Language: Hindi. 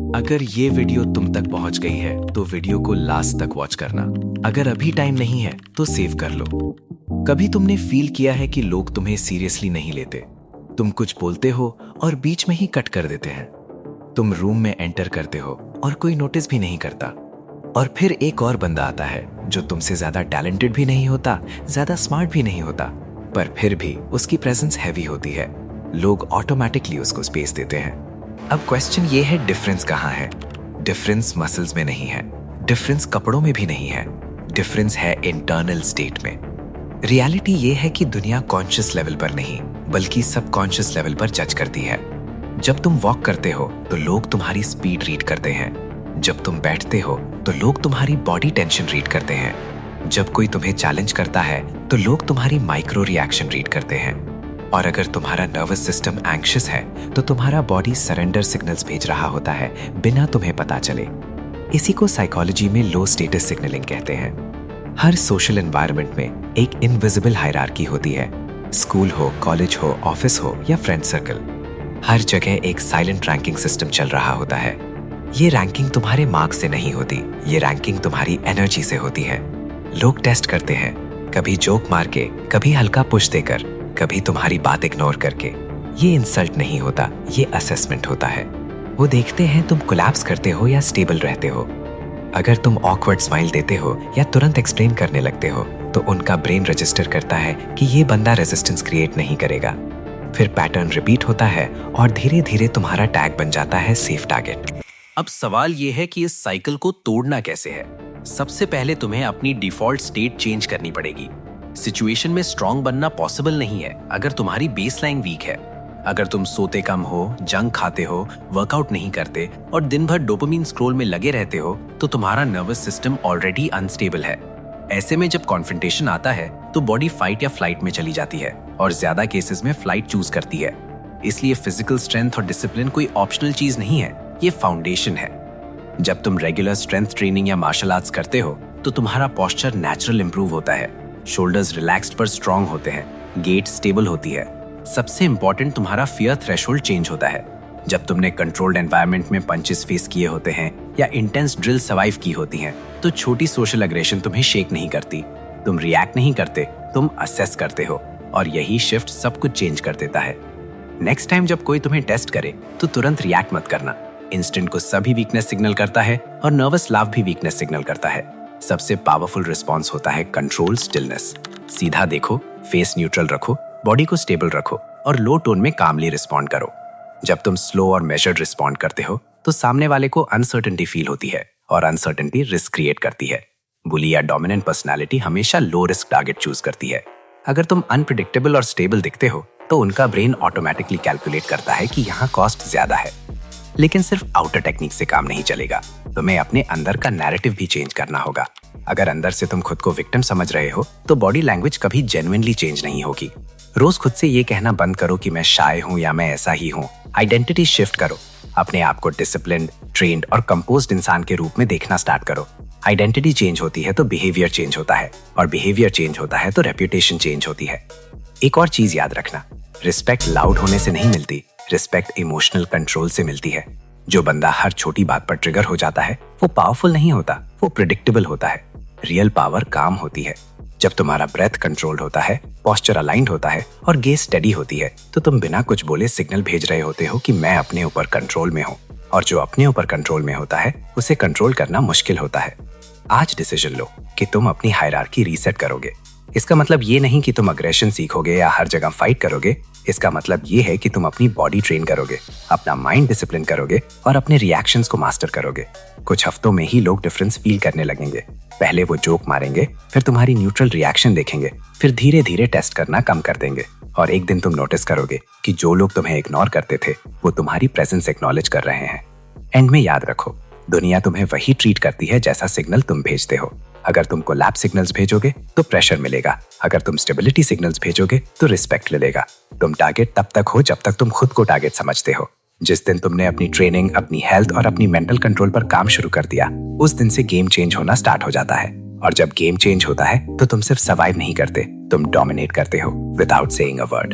अगर ये वीडियो तुम तक पहुंच गई है तो वीडियो को लास्ट तक वॉच करना। अगर अभी टाइम नहीं है तो सेव कर लो। कभी तुमने फील किया है कि लोग तुम्हें सीरियसली नहीं लेते? तुम कुछ बोलते हो और बीच में ही कट कर देते हैं। तुम रूम में एंटर करते हो और कोई नोटिस भी नहीं करता, और फिर एक और बंदा आता है जो तुमसे ज्यादा टैलेंटेड भी नहीं होता, ज्यादा स्मार्ट भी नहीं होता, पर फिर भी उसकी प्रेजेंस हैवी होती है। लोग ऑटोमेटिकली उसको स्पेस देते हैं। अब क्वेश्चन ये है, डिफरेंस कहाँ है? डिफरेंस मसल्स में नहीं है, डिफरेंस कपड़ों में भी नहीं है, डिफरेंस है इंटरनल स्टेट में। रियलिटी ये है कि दुनिया कॉन्शियस लेवल पर नहीं बल्कि सबकॉन्शियस लेवल पर जज करती है। जब तुम वॉक करते हो तो लोग तुम्हारी स्पीड रीड करते हैं। जब तुम बैठते हो तो लोग तुम्हारी बॉडी टेंशन रीड करते हैं। जब कोई तुम्हें चैलेंज करता है तो लोग तुम्हारी माइक्रो रिएक्शन रीड करते हैं। और अगर तुम्हारा नर्वस सिस्टम एंग्शियस है तो तुम्हारा बॉडी सरेंडर सिग्नल्स भेज रहा होता है बिना तुम्हें पता चले। इसी को साइकोलॉजी में लो स्टेटस सिग्नलिंग कहते हैं। हर सोशल एनवायरनमेंट में एक इनविजिबल हायरार्की होती है। स्कूल हो, कॉलेज हो, ऑफिस हो या फ्रेंड सर्कल, हर जगह एक साइलेंट रैंकिंग सिस्टम चल रहा होता है। ये रैंकिंग तुम्हारे मार्क्स से नहीं होती, ये रैंकिंग तुम्हारी एनर्जी से होती है। लोग टेस्ट करते हैं, कभी जोक मार के, कभी हल्का पुश देकर, कभी तुम्हारी बात इग्नोर करके। ये इंसल्ट नहीं होता, ये असेसमेंट होता है। वो देखते हैं तुम कोलैप्स करते हो या स्टेबल रहते हो। अगर तुम ऑकवर्ड स्माइल देते हो या तुरंत एक्सप्लेन करने लगते हो तो उनका ब्रेन रजिस्टर करता है कि ये बंदा रेजिस्टेंस क्रिएट नहीं करेगा। फिर पैटर्न रिपीट होता है और धीरे धीरे तुम्हारा टैग बन जाता है सेफ टारगेट। अब सवाल ये है कि इस साइकिल को तोड़ना कैसे है। सबसे पहले तुम्हें अपनी डिफॉल्ट स्टेट चेंज करनी पड़ेगी। सिचुएशन में स्ट्रांग बनना पॉसिबल नहीं है अगर तुम्हारी बेसलाइन वीक है। अगर तुम सोते कम हो, जंक खाते हो, वर्कआउट नहीं करते और दिन भर डोपामिन स्क्रॉल में लगे रहते हो तो तुम्हारा नर्वस सिस्टम ऑलरेडी अनस्टेबल है। ऐसे में जब कॉन्फ्रंटेशन आता है तो बॉडी फाइट या फ्लाइट में चली जाती है और ज्यादा केसेस में फ्लाइट चूज करती है। इसलिए फिजिकल स्ट्रेंथ और डिसिप्लिन कोई ऑप्शनल चीज नहीं है, ये फाउंडेशन है। जब तुम रेगुलर स्ट्रेंथ ट्रेनिंग या मार्शल आर्ट्स करते हो तो तुम्हारा पोस्चर नेचुरल इंप्रूव होता है। शोल्डर्स रिलैक्स्ड पर स्ट्रांग होते हैं, गेट स्टेबल होती है। सबसे इंपॉर्टेंट, तुम्हारा फियर थ्रेशोल्ड चेंज होता है। जब तुमने कंट्रोल्ड एनवायरनमेंट में पंचेस फेस किए होते हैं या इंटेंस ड्रिल सर्वाइव की होती हैं तो छोटी सोशल एग्रेशन तुम्हें शेक नहीं करती। तुम रिएक्ट नहीं करते, तुम असेस करते हो, और यही शिफ्ट सब कुछ चेंज कर देता है। नेक्स्ट टाइम जब कोई तुम्हें टेस्ट करे तो तुरंत रिएक्ट मत करना। इंस्टेंट गुस्सा भी वीकनेस सिग्नल करता है और नर्वस लाफ भी वीकनेस सिग्नल करता है। सबसे पावरफुल रिस्पॉन्स होता है कंट्रोल स्टिलनेस। सीधा देखो, फेस न्यूट्रल रखो, बॉडी को स्टेबल रखो और लो टोन में कामली रिस्पॉन्ड करो। जब तुम स्लो और मेजर्ड रिस्पॉन्ड करते हो तो सामने वाले को अनसर्टेनिटी फील होती है और अनसर्टेनिटी रिस्क क्रिएट करती है। बुली या डोमिनेंट पर्सनालिटी हमेशा लो रिस्क टारगेट चूज करती है। अगर तुम अनप्रिडिक्टेबल और स्टेबल दिखते हो तो उनका ब्रेन ऑटोमेटिकली कैलकुलेट करता है कि यहाँ कॉस्ट ज्यादा है। लेकिन सिर्फ आउटर टेक्निक से काम नहीं चलेगा, तुम्हें अपने अंदर का नैरेटिव भी चेंज करना होगा। अगर अंदर से तुम खुद को विक्टिम समझ रहे हो तो बॉडी लैंग्वेज कभी जेन्युइनली चेंज नहीं होगी। रोज खुद से ये कहना बंद करो कि मैं शाय हूँ या मैं ऐसा ही हूँ। आइडेंटिटी शिफ्ट करो, अपने आप को डिसिप्लिन्ड, ट्रेन्ड और कंपोज्ड इंसान के रूप में देखना स्टार्ट करो। आइडेंटिटी चेंज होती है तो बिहेवियर चेंज होता है, और बिहेवियर चेंज होता है तो रेप्यूटेशन चेंज होती है। एक और चीज याद रखना, रिस्पेक्ट लाउड होने से नहीं मिलती, रिस्पेक्ट इमोशनल कंट्रोल से मिलती है। जो बंदा हर छोटी बात पर ट्रिगर हो जाता है वो पावरफुल नहीं होता, वो प्रिडिक्टेबल होता है। रियल पावर काम होती है जब तुम्हारा ब्रेथ कंट्रोल्ड होता है, पोस्चर अलाइंड होता है और गेज स्टेडी होती है तो तुम बिना कुछ बोले सिग्नल भेज रहे होते हो कि मैं अपने ऊपर कंट्रोल में हूँ। और जो अपने ऊपर कंट्रोल में होता है उसे कंट्रोल करना मुश्किल होता है। आज डिसीजन लो कि तुम अपनी हायरार्की रीसेट करोगे। इसका मतलब ये नहीं कि तुम अग्रेशन सीखोगे या हर जगह फाइट करोगे। इसका मतलब ये है कि तुम अपनी बॉडी ट्रेन करोगे, अपना माइंड डिसिप्लिन करोगे और अपने रिएक्शंस को मास्टर करोगे। कुछ हफ्तों में ही लोग डिफरेंस फील करने लगेंगे। पहले वो जोक मारेंगे, फिर तुम्हारी न्यूट्रल रिएक्शन देखेंगे, फिर धीरे धीरे टेस्ट करना कम कर देंगे। और एक दिन तुम नोटिस करोगे कि जो लोग तुम्हें इग्नोर करते थे वो तुम्हारी प्रेजेंस एक्नॉलेज कर रहे हैं। एंड में याद रखो, दुनिया तुम्हें वही ट्रीट करती है जैसा सिग्नल तुम भेजते हो। अगर तुम कोलैप्स सिग्नल्स भेजोगे तो प्रेशर मिलेगा, अगर तुम स्टेबिलिटी सिग्नल्स भेजोगे तो रिस्पेक्ट मिलेगा। तुम टारगेट तब तक हो जब तक तुम खुद को टारगेट समझते हो। जिस दिन तुमने अपनी ट्रेनिंग, अपनी हेल्थ और अपनी मेंटल कंट्रोल पर काम शुरू कर दिया, उस दिन से गेम चेंज होना स्टार्ट हो जाता है। और जब गेम चेंज होता है तो तुम सिर्फ सर्वाइव नहीं करते, तुम डोमिनेट करते हो विदाउट सेइंग अ वर्ड।